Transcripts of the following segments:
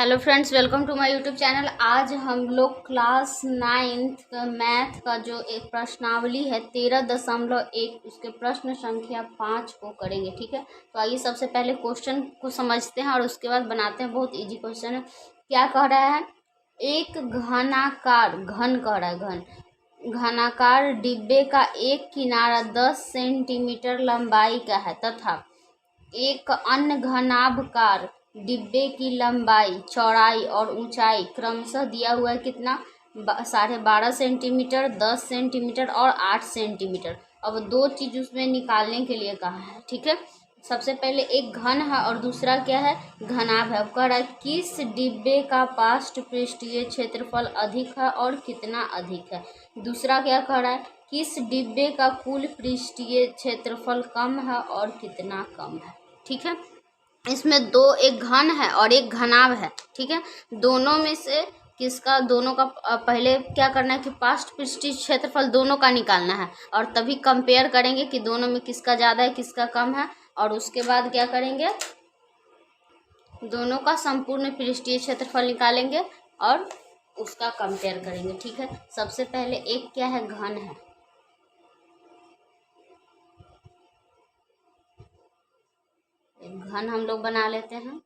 Hello friends, welcome to my YouTube channel. आज हम लोग क्लास 9th का मैथ का जो एक प्रश्नावली है 13.1 उसके प्रश्न संख्या 5 को करेंगे। ठीक है, तो आइए सबसे पहले क्वेश्चन को समझते हैं और उसके बाद बनाते हैं। बहुत इजी क्वेश्चन है। क्या कह रहा है? एक घनाकार, घन कह रहा है, घनाकार डिब्बे का एक किनारा 10 सेंटीमीटर लंबाई का है तथा एक अन्य घनाभकार डिब्बे की लंबाई, चौड़ाई और ऊंचाई क्रमशः दिया हुआ है। कितना? 12.5 सेंटीमीटर, 10 सेंटीमीटर और 8 सेंटीमीटर। अब दो चीज उसमें निकालने के लिए कहा है। ठीक है, सबसे पहले एक घन है और दूसरा क्या है? घनाभ है। अब कह रहा है किस डिब्बे का पार्श्व पृष्ठीय क्षेत्रफल अधिक है और कितना अधिक है। दूसरा क्या कह रहा है? किस डिब्बे का कुल पृष्ठीय क्षेत्रफल कम है और कितना कम है। ठीक है, इसमें दो, एक घन है और एक घनाभ है। ठीक है, दोनों में से किसका, दोनों का पहले क्या करना है कि पार्श्व पृष्ठीय क्षेत्रफल दोनों का निकालना है और तभी कंपेयर करेंगे कि दोनों में किसका ज़्यादा है किसका कम है। और उसके बाद क्या करेंगे, दोनों का संपूर्ण पृष्ठीय क्षेत्रफल निकालेंगे और उसका कंपेयर करेंगे। ठीक है, सबसे पहले एक क्या है? घन है। घन हम लोग बना लेते हैं।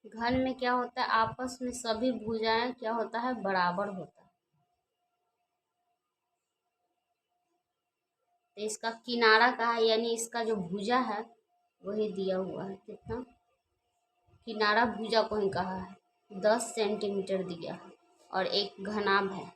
घन में क्या होता है? आपस में सभी भुजाएं क्या होता है? बराबर होता है। तो इसका किनारा कहा है, यानी इसका जो भुजा है वही दिया हुआ है। कितना? किनारा भुजा को ही कहा है, 10 सेंटीमीटर दिया है और एक घनाभ है।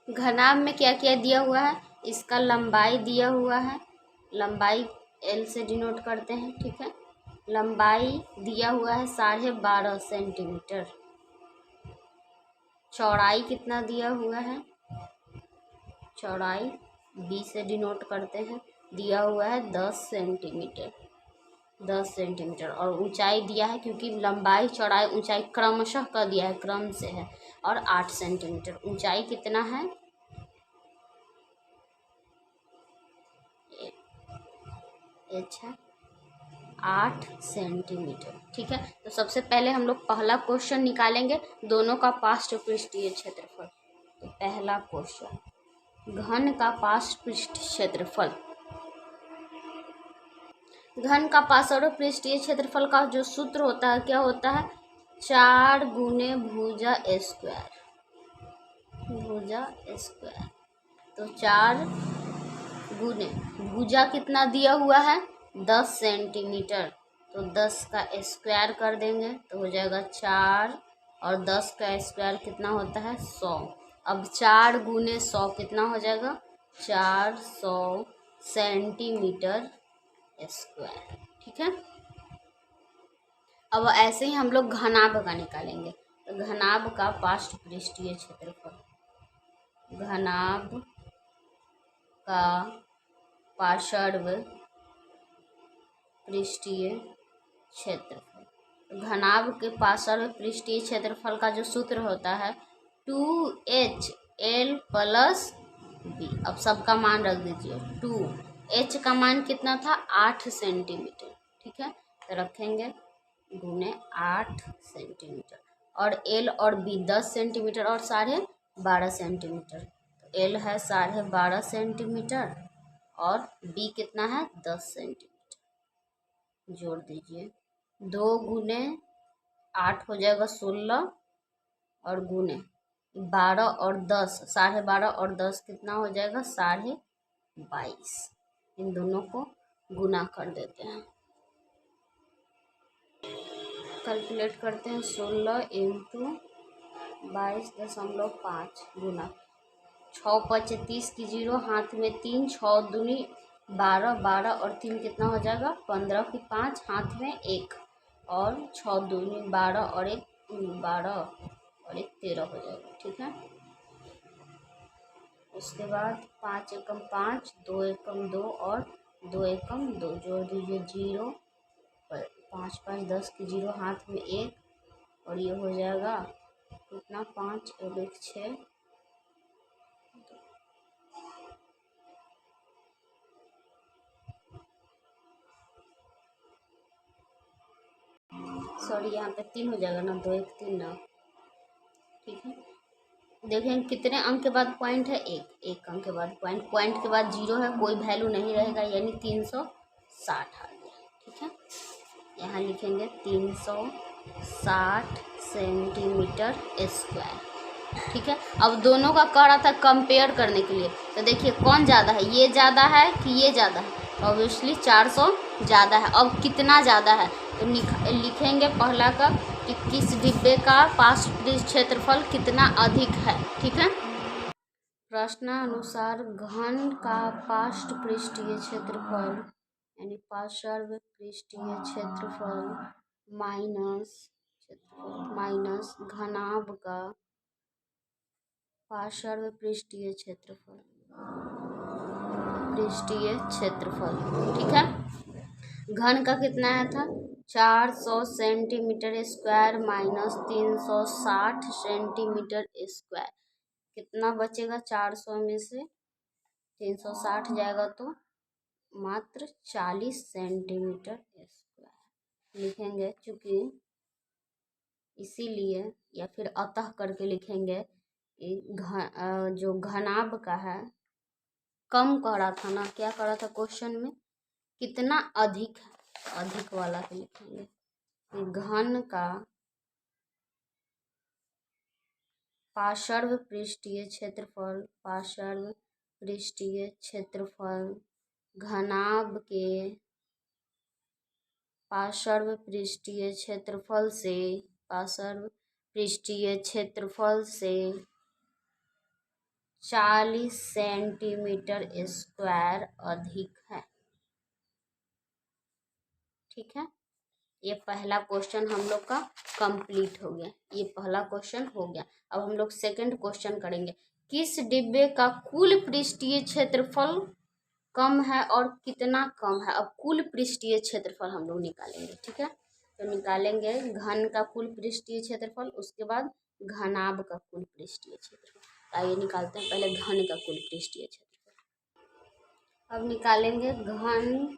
घनाभ में क्या क्या दिया हुआ है? इसका लंबाई दिया हुआ है, लंबाई L से डिनोट करते हैं। ठीक है, लंबाई दिया हुआ है 12.5 सेंटीमीटर। चौड़ाई कितना दिया हुआ है? चौड़ाई B से डिनोट करते हैं, दिया हुआ है 10 सेंटीमीटर। 10 सेंटीमीटर और ऊंचाई दिया है, क्योंकि लंबाई चौड़ाई ऊंचाई क्रमशः का दिया है, क्रम से है। और 8 सेंटीमीटर। ऊंचाई कितना है? अच्छा, 8 सेंटीमीटर। ठीक है, तो सबसे पहले हम लोग पहला क्वेश्चन निकालेंगे, दोनों का पार्श्व पृष्ठीय क्षेत्रफल। तो पहला क्वेश्चन, घन का पार्श्व पृष्ठीय क्षेत्रफल। घन का पार्श्व पृष्ठीय क्षेत्रफल का जो सूत्र होता है क्या होता है? 4 गुने भुजा स्क्वायर। भुजा स्क्वायर, तो 4 गुने भुजा कितना दिया हुआ है? 10 सेंटीमीटर। तो 10 का स्क्वायर कर देंगे तो हो जाएगा 4 और 10 का स्क्वायर कितना होता है? 100। अब 4 गुने 100 कितना हो जाएगा? 400 सेंटीमीटर स्क्वायर। ठीक है, अब ऐसे ही हम लोग घनाभ का निकालेंगे। तो घनाभ का पार्श्व पृष्ठीय क्षेत्रफल, घनाभ का पार्श्व पृष्ठीय क्षेत्रफल। घनाभ के पार्श्व पृष्ठीय क्षेत्रफल का जो सूत्र होता है 2HL प्लस B। अब सबका मान रख दीजिए। 2H का मान कितना था? 8 सेंटीमीटर। ठीक है, तो रखेंगे गुने 8 सेंटीमीटर और L और B 10 सेंटीमीटर और 12.5 सेंटीमीटर। तो L है 12.5 सेंटीमीटर और B कितना है? 10 सेंटीमीटर। जोड़ दीजिए, 2 गुने 8 हो जाएगा 16 और गुने 12 और 10, 12.5 और 10 कितना हो जाएगा? 22.5। इन दोनों को गुना कर देते हैं, कैलकुलेट करते हैं। 16 इंटू 22.5 गुना 6 5 30 की 0, हाथ में 3, 6 दूनी 12, 12 और 3 कितना हो जाएगा? 15 की 5, हाथ में 1 और 6 दूनी 12 और 1 12 और 1 13 हो जाएगा। ठीक है, उसके बाद 5 एकम 5, 2 एकम 2 और 2 एकम 2 जोड़ दीजिए 0, 5 5 10 की 0 हाथ में 1 और ये हो जाएगा कितना 5 और 1 6। सॉरी यहाँ पे 3 हो जाएगा ना, 2 1 3 ना, ठीक है। देखें कितने अंक के बाद पॉइंट है, एक अंक के बाद पॉइंट के बाद 0 है, कोई वैल्यू नहीं रहेगा, यानी 360 आ गया, ठीक है। यहाँ लिखेंगे 360 सेंटीमीटर स्क्वायर, ठीक है। अब दोनों का कह रहा था कंपेयर करने के लिए, तो देखिए कौन ज़्यादा है, ये ज़्यादा है कि ये ज़्यादा है, ऑब्वियसली 400 ज़्यादा है। अब कितना ज़्यादा है तो लिखेंगे पहला का कि किस डिब्बे का पार्श्व पृष्ठ क्षेत्रफल कितना अधिक है, ठीक है। प्रश्नानुसार घन का पार्श्व पृष्ठीय क्षेत्रफल यानी पार्श्व पृष्ठीय क्षेत्रफल माइनस घनाभ का पार्श्व पृष्ठीय क्षेत्रफल ठीक है। घन का कितना आया था 400 centimetre square minus 360 centimetre square, कितना बचेगा 400 में से 360 जाएगा तो मात्र 40 सेंटीमीटर स्क्वायर लिखेंगे, चूँकि इसीलिए या फिर अतः करके लिखेंगे जो घनाभ का है, कम कह रहा था ना, क्या कह रहा था क्वेश्चन में, कितना अधिक है, अधिक वाला के लिखेंगे घन का पार्श्व पृष्ठीय क्षेत्रफल घनाभ के पार्श्व पृष्ठीय क्षेत्रफल से 40 सेंटीमीटर स्क्वायर अधिक है, ठीक है। ये पहला क्वेश्चन हम लोग का कंप्लीट हो गया, ये पहला क्वेश्चन हो गया। अब हम लोग सेकंड क्वेश्चन करेंगे, किस डिब्बे का कुल पृष्ठीय क्षेत्रफल कम है और कितना कम है। अब कुल पृष्ठीय क्षेत्रफल हम लोग निकालेंगे, ठीक है। तो निकालेंगे घन का कुल पृष्ठीय क्षेत्रफल, उसके बाद घनाभ का कुल पृष्ठीय क्षेत्रफल। आइए निकालते हैं पहले घन का कुल पृष्ठीय क्षेत्रफल। अब निकालेंगे घन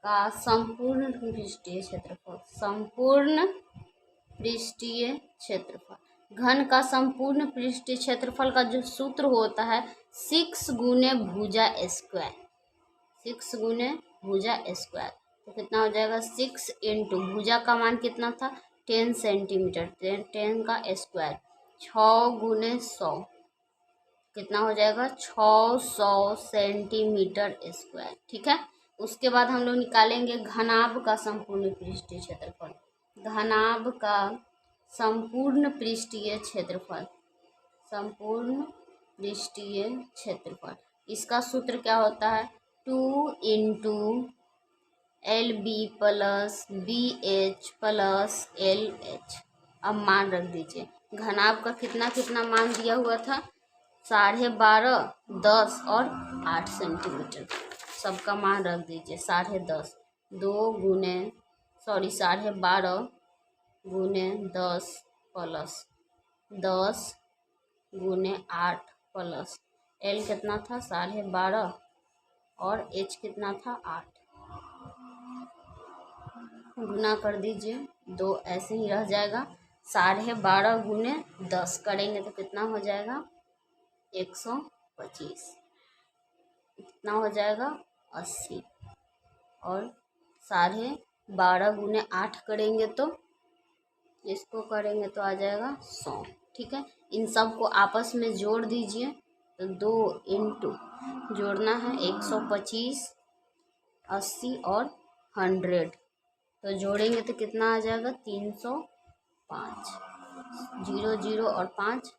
का संपूर्ण पृष्ठीय क्षेत्रफल। घन का संपूर्ण पृष्ठीय क्षेत्रफल का जो सूत्र होता है 6 गुने भुजा स्क्वायर, 6 गुने भुजा स्क्वायर। तो कितना हो जाएगा 6 इंटू भुजा का मान कितना था 10 सेंटीमीटर, 10 का स्क्वायर, 6 गुने 100 कितना हो जाएगा 600 सेंटीमीटर स्क्वायर, ठीक है। उसके बाद हम लोग निकालेंगे घनाभ का संपूर्ण पृष्ठीय क्षेत्रफल। घनाभ का संपूर्ण पृष्ठीय क्षेत्रफल, इसका सूत्र क्या होता है 2 into LB plus BH plus LH। अब मान रख दीजिए, घनाभ का कितना मान दिया हुआ था 12.5, 10 और 8 सेंटीमीटर, सबका मान रख दीजिए 12.5, 12.5 गुने 10 प्लस 10 गुने 8 प्लस L कितना था 12.5 और H कितना था 8, गुना कर दीजिए, 2 ऐसे ही रह जाएगा। 12.5 गुने 10 करेंगे तो कितना हो जाएगा 125, कितना हो जाएगा 80, और 12.5 गुने 8 करेंगे तो इसको करेंगे तो आ जाएगा 100, ठीक है। इन सब को आपस में जोड़ दीजिए, तो 2 इंटू जोड़ना है 125, 80 और 100, तो जोड़ेंगे तो कितना आ जाएगा 305, 0 0 और 5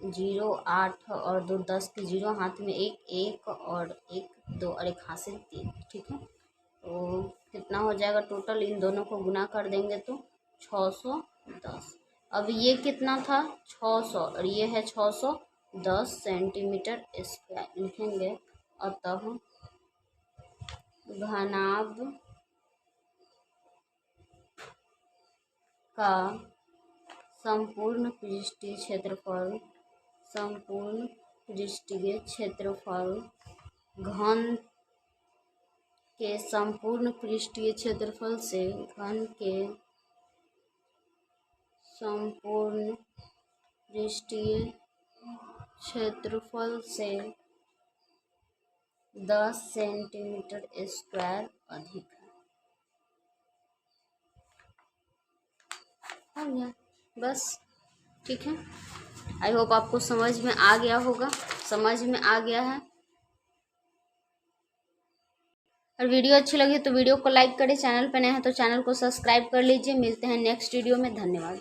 0, 8 और 2 10 की 0 हाथ में 1 और 1 2 और 1 हाथ से 3, ठीक है। तो कितना हो जाएगा टोटल, इन दोनों को गुना कर देंगे तो 610। अब ये कितना था 600 और ये है 600, 10 सेंटीमीटर स्क्वायर लिखेंगे। अतः घनाभ का संपूर्ण पृष्ठीय क्षेत्रफल घन के संपूर्ण पृष्ठीय क्षेत्रफल से 10 सेंटीमीटर स्क्वायर अधिक है। हो गया बस, ठीक है। आई होप आपको समझ में आ गया होगा, समझ में आ गया है। और वीडियो अच्छी लगी तो वीडियो को लाइक करें, चैनल पर नए हैं तो चैनल को सब्सक्राइब कर लीजिए। मिलते हैं नेक्स्ट वीडियो में, धन्यवाद।